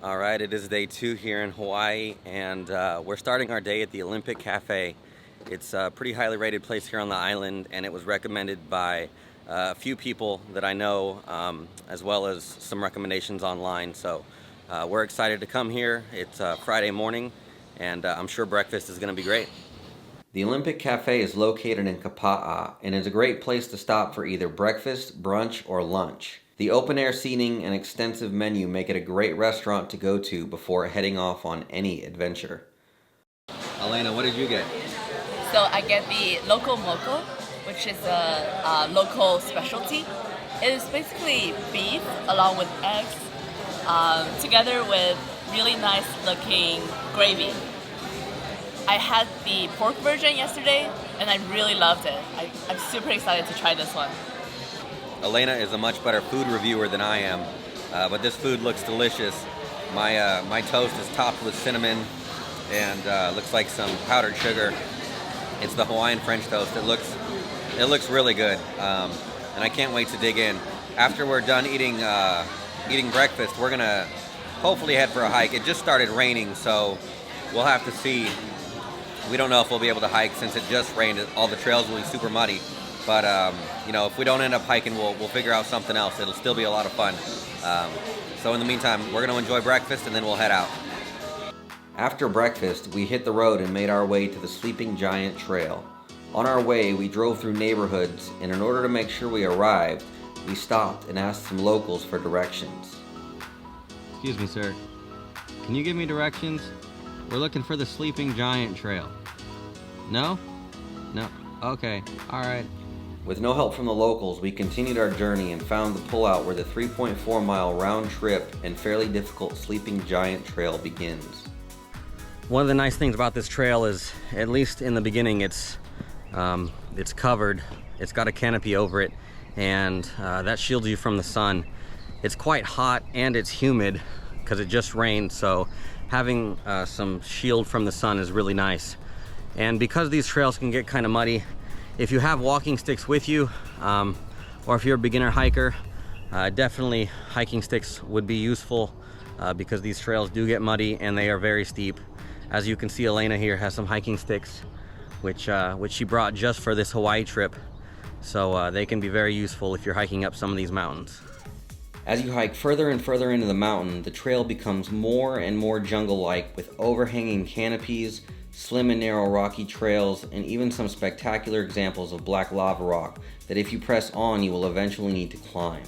All right, it is day 2 here in Hawaii, and we're starting our day at the Olympic Cafe. It's a pretty highly rated place here on the island, and it was recommended by a few people that I know, as well as some recommendations online. So we're excited to come here. It's Friday morning, and I'm sure breakfast is going to be great. The Olympic Cafe is located in Kapaa and is a great place to stop for either breakfast, brunch, or lunch. The open-air seating and extensive menu make it a great restaurant to go to before heading off on any adventure. Elena, what did you get? So I get the local moco, which is a local specialty. It is basically beef along with eggs, together with really nice looking gravy. I had the pork version yesterday, and I really loved it. I'm super excited to try this one. Elena is a much better food reviewer than I am, but this food looks delicious. My toast is topped with cinnamon and looks like some powdered sugar. It's the Hawaiian French toast. It looks really good, and I can't wait to dig in. After we're done eating breakfast, we're gonna hopefully head for a hike. It just started raining, so we'll have to see. We don't know if we'll be able to hike since it just rained. All the trails will be super muddy. But, if we don't end up hiking, we'll figure out something else. It'll still be a lot of fun. So in the meantime, we're going to enjoy breakfast and then we'll head out. After breakfast, we hit the road and made our way to the Sleeping Giant Trail. On our way, we drove through neighborhoods, and in order to make sure we arrived, we stopped and asked some locals for directions. Excuse me, sir. Can you give me directions? We're looking for the Sleeping Giant Trail. No? No. Okay. All right. With no help from the locals, we continued our journey and found the pullout where the 3.4-mile round trip and fairly difficult Sleeping Giant Trail begins. One of the nice things about this trail is, at least in the beginning, it's covered. It's got a canopy over it, and that shields you from the sun. It's quite hot and it's humid because it just rained, so having some shield from the sun is really nice. And because these trails can get kind of muddy, if you have walking sticks with you, or if you're a beginner hiker, definitely hiking sticks would be useful because these trails do get muddy and they are very steep. As you can see, Elena here has some hiking sticks, which she brought just for this Hawaii trip. So they can be very useful if you're hiking up some of these mountains. As you hike further and further into the mountain, the trail becomes more and more jungle-like with overhanging canopies, slim and narrow rocky trails, and even some spectacular examples of black lava rock that if you press on, you will eventually need to climb.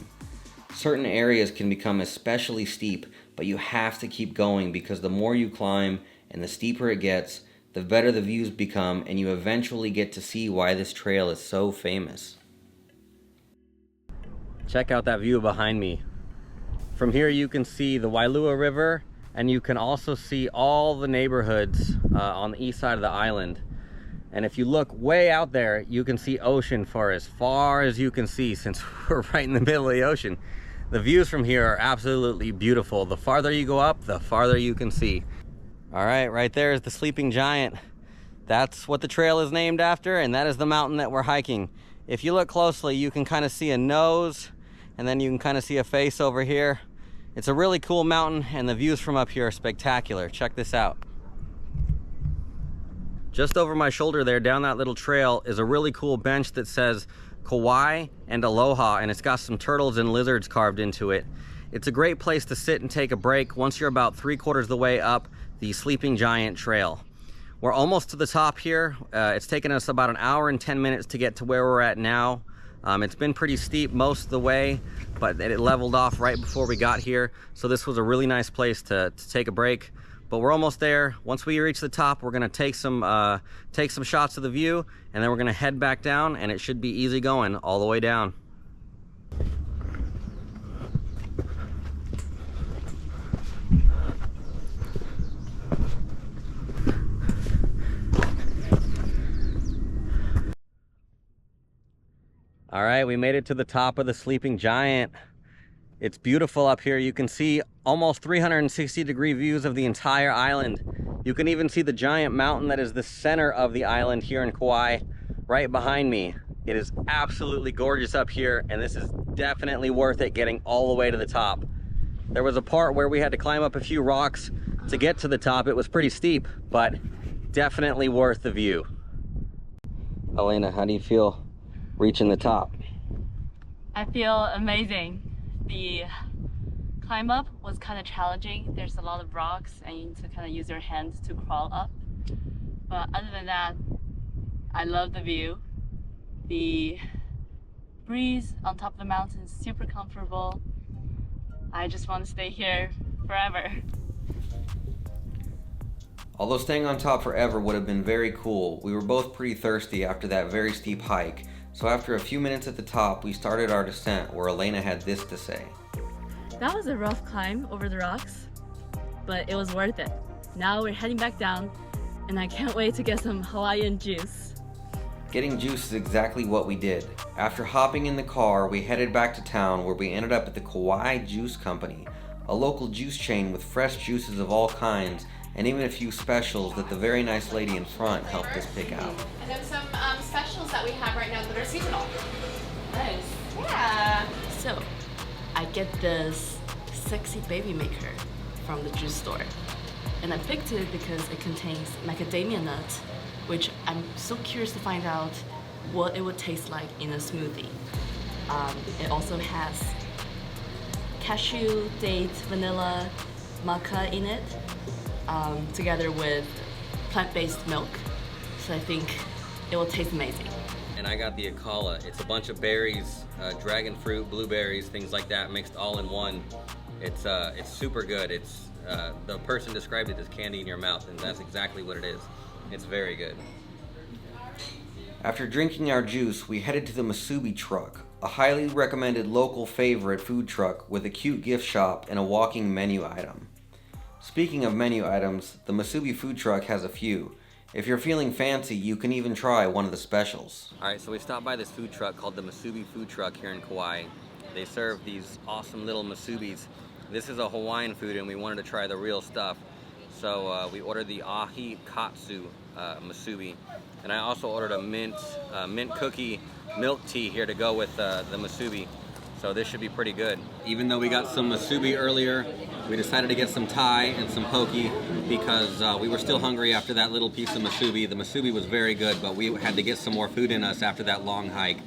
Certain areas can become especially steep, but you have to keep going because the more you climb and the steeper it gets, the better the views become, and you eventually get to see why this trail is so famous. Check out that view behind me. From here you can see the Wailua River, and you can also see all the neighborhoods on the east side of the island. And if you look way out there, you can see ocean for as far as you can see, since we're right in the middle of the ocean. The views from here are absolutely beautiful. The farther you go up, the farther you can see. All right, right there is the Sleeping Giant. That's what the trail is named after, and that is the mountain that we're hiking. If you look closely, you can kind of see a nose, and then you can kind of see a face over here. It's a really cool mountain, and the views from up here are spectacular. Check this out. Just over my shoulder there, down that little trail, is a really cool bench that says Kauai and Aloha, and it's got some turtles and lizards carved into it. It's a great place to sit and take a break once you're about 3/4 of the way up the Sleeping Giant Trail. We're almost to the top here. It's taken us about an hour and 10 minutes to get to where we're at now. It's been pretty steep most of the way, but it leveled off right before we got here. So this was a really nice place to take a break. But we're almost there. Once we reach the top, we're gonna take some shots of the view, and then we're gonna head back down, and it should be easy going all the way down. All right, we made it to the top of the Sleeping Giant. It's beautiful up here. You can see almost 360-degree views of the entire island. You can even see the giant mountain that is the center of the island here in Kauai right behind me. It is absolutely gorgeous up here, and this is definitely worth it getting all the way to the top. There was a part where we had to climb up a few rocks to get to the top. It was pretty steep, but definitely worth the view. Elena, how do you feel reaching the top? I feel amazing. The climb up was kind of challenging. There's a lot of rocks and you need to kind of use your hands to crawl up. But other than that, I love the view. The breeze on top of the mountain is super comfortable. I just want to stay here forever. Although staying on top forever would have been very cool, we were both pretty thirsty after that very steep hike, so after a few minutes at the top, we started our descent where Elena had this to say. That was a rough climb over the rocks, but it was worth it. Now we're heading back down, and I can't wait to get some Hawaiian juice. Getting juice is exactly what we did. After hopping in the car, we headed back to town where we ended up at the Kauai Juice Company, a local juice chain with fresh juices of all kinds and even a few specials that the very nice lady in front helped us pick out. And then some specials that we have right now that are seasonal. Nice. Yeah. So, I get this sexy baby maker from the juice store. And I picked it because it contains macadamia nuts, which I'm so curious to find out what it would taste like in a smoothie. It also has cashew, date, vanilla, maca in it, together with plant-based milk. So I think it will taste amazing. And I got the Akala. It's a bunch of berries, dragon fruit, blueberries, things like that mixed all in one. It's super good. It's the person described it as candy in your mouth, and that's exactly what it is. It's very good. After drinking our juice, we headed to the Musubi truck, a highly recommended local favorite food truck with a cute gift shop and a walking menu item. Speaking of menu items, the Musubi food truck has a few. If you're feeling fancy, you can even try one of the specials. All right, so we stopped by this food truck called the Musubi food truck here in Kauai. They serve these awesome little musubis. This is a Hawaiian food and we wanted to try the real stuff. So we ordered the ahi katsu musubi. And I also ordered a mint cookie milk tea here to go with the musubi. So this should be pretty good. Even though we got some musubi earlier, we decided to get some Thai and some poke because we were still hungry after that little piece of musubi. The musubi was very good, but we had to get some more food in us after that long hike.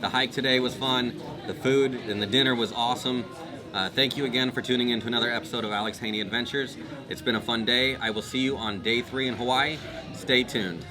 The hike today was fun. The food and the dinner was awesome. Thank you again for tuning in to another episode of Alex Haney Adventures. It's been a fun day. I will see you on day 3 in Hawaii. Stay tuned.